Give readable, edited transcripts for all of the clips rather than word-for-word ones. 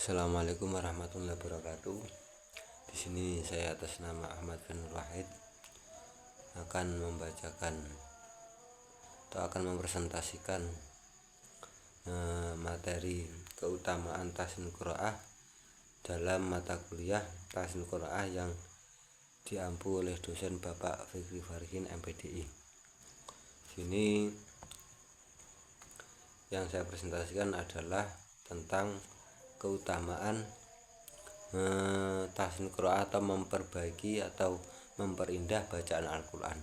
Assalamualaikum warahmatullahi wabarakatuh. Di sini saya atas nama Ahmad bin Wahid akan membacakan atau akan mempresentasikan materi keutamaan Tahsin Qiraah dalam mata kuliah Tahsin Qiraah yang diampu oleh dosen Bapak Fikri Farihin MPDI. Sini yang saya presentasikan adalah tentang keutamaan tahsin Qiraah atau memperbaiki atau memperindah bacaan Al-Quran.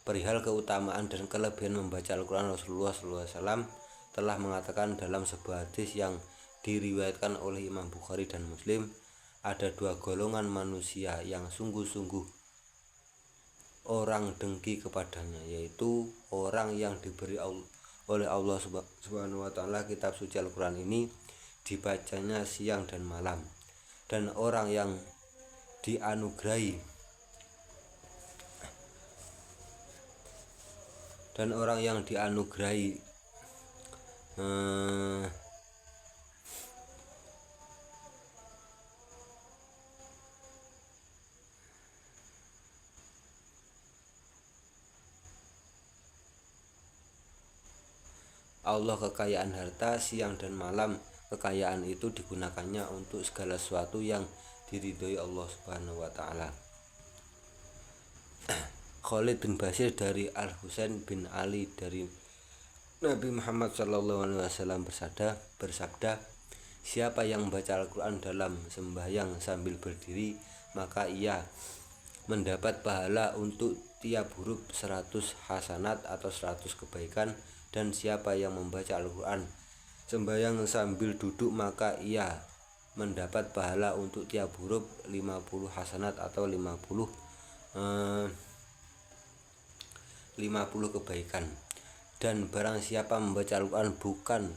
Perihal keutamaan dan kelebihan membaca Al-Quran, Rasulullah SAW telah mengatakan dalam sebuah hadis yang diriwayatkan oleh Imam Bukhari dan Muslim, ada dua golongan manusia yang sungguh-sungguh orang dengki kepadanya, yaitu orang yang diberi oleh Allah Subhanahu wa Ta'ala kitab suci Al-Quran ini dibacanya siang dan malam, dan orang yang dianugerahi Allah kekayaan harta siang dan malam, kekayaan itu digunakannya untuk segala sesuatu yang diridhoi Allah Subhanahu wa Ta'ala. Khalid bin Basir dari Al-Husain bin Ali dari Nabi Muhammad SAW bersabda, siapa yang membaca Al-Quran dalam sembahyang sambil berdiri, maka ia mendapat pahala untuk tiap huruf 100 hasanat atau 100 kebaikan, dan siapa yang membaca Al-Quran sembahyang sambil duduk, maka ia mendapat pahala untuk tiap huruf 50 hasanat atau 50 kebaikan. Dan barang siapa membaca Al-Quran bukan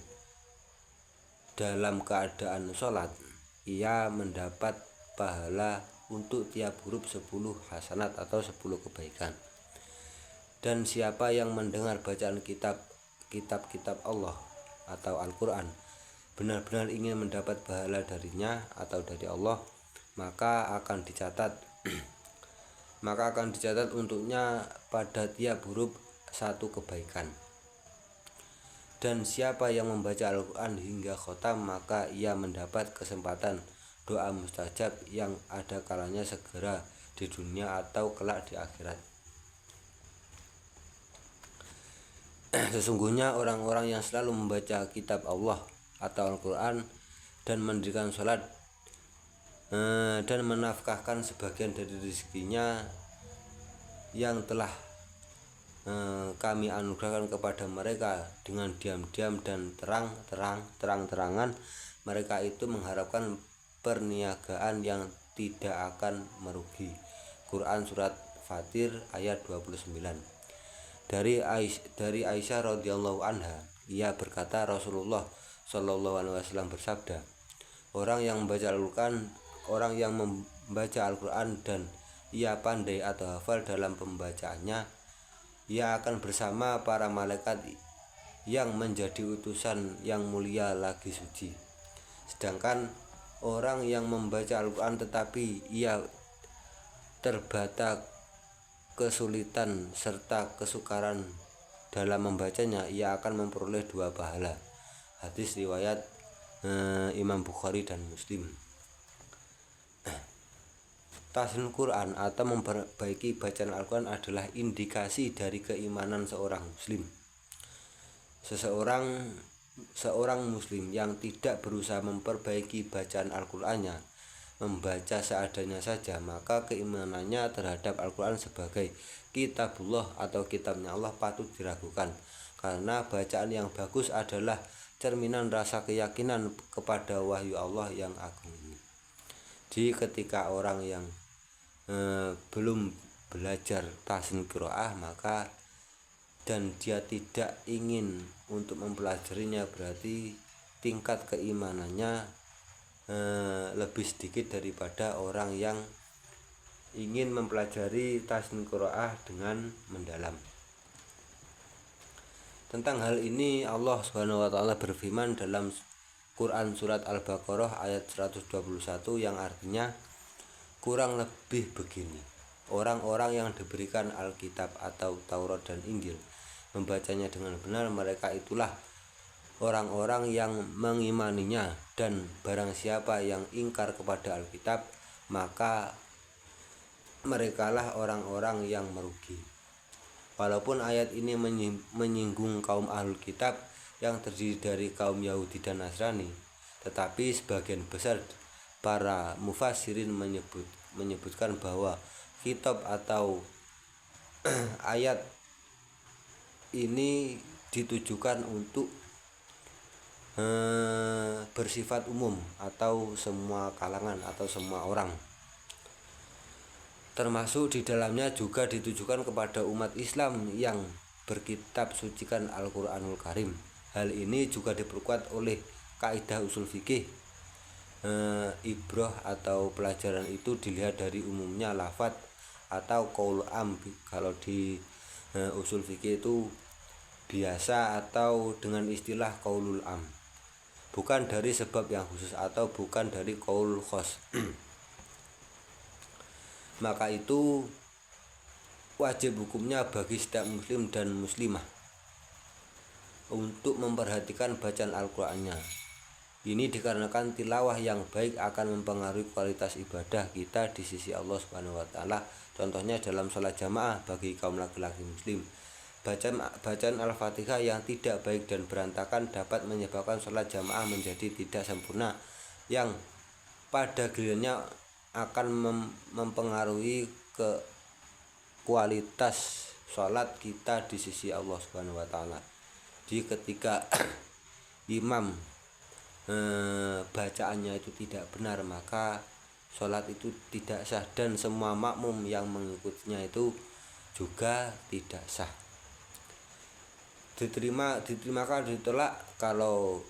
dalam keadaan sholat, ia mendapat pahala untuk tiap huruf 10 hasanat atau 10 kebaikan. Dan siapa yang mendengar bacaan kitab Allah atau Al-Quran benar-benar ingin mendapat pahala darinya atau dari Allah, maka akan dicatat untuknya pada tiap huruf satu kebaikan. Dan siapa yang membaca Al-Quran hingga khotam, maka ia mendapat kesempatan doa mustajab yang ada kalanya segera di dunia atau kelak di akhirat. Sesungguhnya orang-orang yang selalu membaca kitab Allah atau Al-Quran dan mendirikan sholat dan menafkahkan sebagian dari rezekinya yang telah kami anugerahkan kepada mereka dengan diam-diam dan terang-terangan, mereka itu mengharapkan perniagaan yang tidak akan merugi. Quran Surat Fatir ayat 29. Dari Aisyah radhiyallahu anha, ia berkata, Rasulullah Shallallahu alaihi wasallam bersabda, orang yang membaca Al-Quran dan ia pandai atau hafal dalam pembacaannya, ia akan bersama para malaikat yang menjadi utusan yang mulia lagi suci. Sedangkan orang yang membaca Al-Quran tetapi ia terbata kesulitan serta kesukaran dalam membacanya, ia akan memperoleh 2 pahala. Hadis riwayat Imam Bukhari dan Muslim. Tahsin Quran atau memperbaiki bacaan Al-Quran adalah indikasi dari keimanan seorang muslim. Seorang muslim yang tidak berusaha memperbaiki bacaan Al-Qurannya, membaca seadanya saja, maka keimanannya terhadap Al-Quran sebagai kitabullah atau kitabnya Allah patut diragukan, karena bacaan yang bagus adalah cerminan rasa keyakinan kepada wahyu Allah yang agung ini. Jadi ketika orang yang belum belajar tahsin Qiraah dan dia tidak ingin untuk mempelajarinya, berarti tingkat keimanannya lebih sedikit daripada orang yang ingin mempelajari tahsin Qiraah dengan mendalam. Tentang hal ini Allah Subhanahu wa Ta'ala berfirman dalam Quran surat Al-Baqarah ayat 121 yang artinya kurang lebih begini. Orang-orang yang diberikan Alkitab atau Taurat dan Injil membacanya dengan benar, mereka itulah orang-orang yang mengimaninya, dan barang siapa yang ingkar kepada Alkitab, maka merekalah orang-orang yang merugi. Walaupun ayat ini menyinggung kaum Ahlul Kitab yang terdiri dari kaum Yahudi dan Nasrani, tetapi sebagian besar para mufassirin menyebutkan bahwa kitab atau ayat ini ditujukan untuk bersifat umum atau semua kalangan atau semua orang, termasuk di dalamnya juga ditujukan kepada umat Islam yang berkitab sucikan Al-Quranul Karim. Hal ini juga diperkuat oleh kaidah usul fikih. Ibrah atau pelajaran itu dilihat dari umumnya lafadz atau qaul am. Kalau di usul fikih itu biasa atau dengan istilah qaulul am, bukan dari sebab yang khusus atau bukan dari qaul khos. Maka itu wajib hukumnya bagi setiap muslim dan muslimah untuk memperhatikan bacaan Al-Qur'annya. Ini dikarenakan tilawah yang baik akan mempengaruhi kualitas ibadah kita di sisi Allah Subhanahu wa taala. Contohnya dalam sholat jamaah bagi kaum laki-laki muslim. Bacaan Al-Fatihah yang tidak baik dan berantakan dapat menyebabkan sholat jamaah menjadi tidak sempurna, yang pada gilirannya akan mempengaruhi ke kualitas sholat kita di sisi Allah Subhanahu wa taala. Jadi ketika imam bacaannya itu tidak benar, maka sholat itu tidak sah, dan semua makmum yang mengikutinya itu juga tidak sah. Diterima kalau ditolak, kalau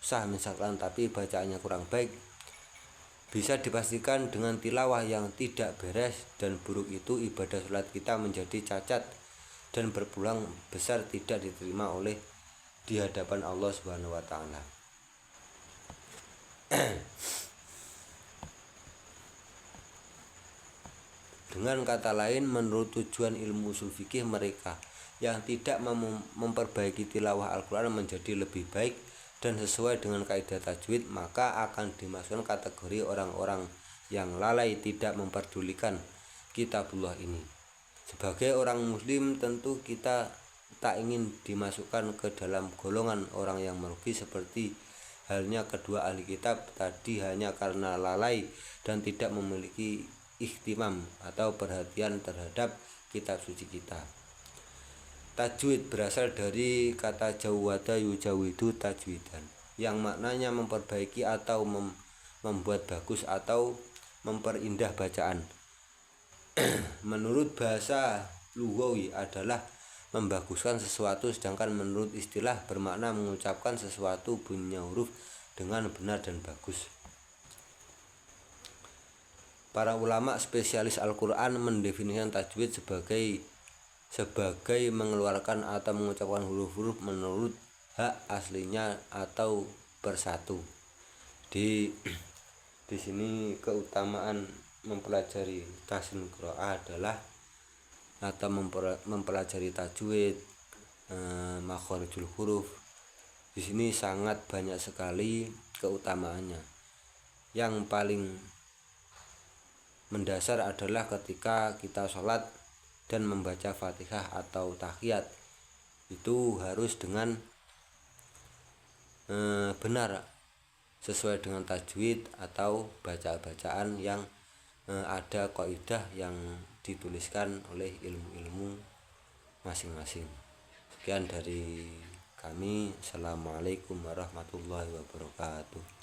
sah misalkan tapi bacaannya kurang baik, bisa dipastikan dengan tilawah yang tidak beres dan buruk itu ibadah sholat kita menjadi cacat dan berpeluang besar tidak diterima oleh di hadapan Allah Subhanahu wa taala. Dengan kata lain, menurut tujuan ilmu usul fikih, mereka yang tidak memperbaiki tilawah Al-Quran menjadi lebih baik dan sesuai dengan kaidah tajwid, maka akan dimasukkan kategori orang-orang yang lalai tidak memperdulikan kitabullah ini. Sebagai orang muslim, tentu kita tak ingin dimasukkan ke dalam golongan orang yang merugi seperti halnya kedua ahli kitab tadi, hanya karena lalai dan tidak memiliki ihtimam atau perhatian terhadap kitab suci kita. Tajwid berasal dari kata jawwada yujawidu tajwidan, yang maknanya memperbaiki atau membuat bagus atau memperindah bacaan. Menurut bahasa lughawi adalah membaguskan sesuatu, sedangkan menurut istilah bermakna mengucapkan sesuatu bunyinya huruf dengan benar dan bagus. Para ulama spesialis Al-Quran mendefinisikan tajwid sebagai mengeluarkan atau mengucapkan huruf-huruf menurut hak aslinya atau bersatu. Di sini keutamaan mempelajari tahsin qiraah adalah atau mempelajari tajwid, makharijul huruf. Di sini sangat banyak sekali keutamaannya. Yang paling mendasar adalah ketika kita sholat dan membaca Fatihah atau tahiyat, itu harus dengan benar sesuai dengan tajwid atau bacaan yang ada kaidah yang dituliskan oleh ilmu-ilmu masing-masing. Sekian dari kami. Assalamualaikum warahmatullahi wabarakatuh.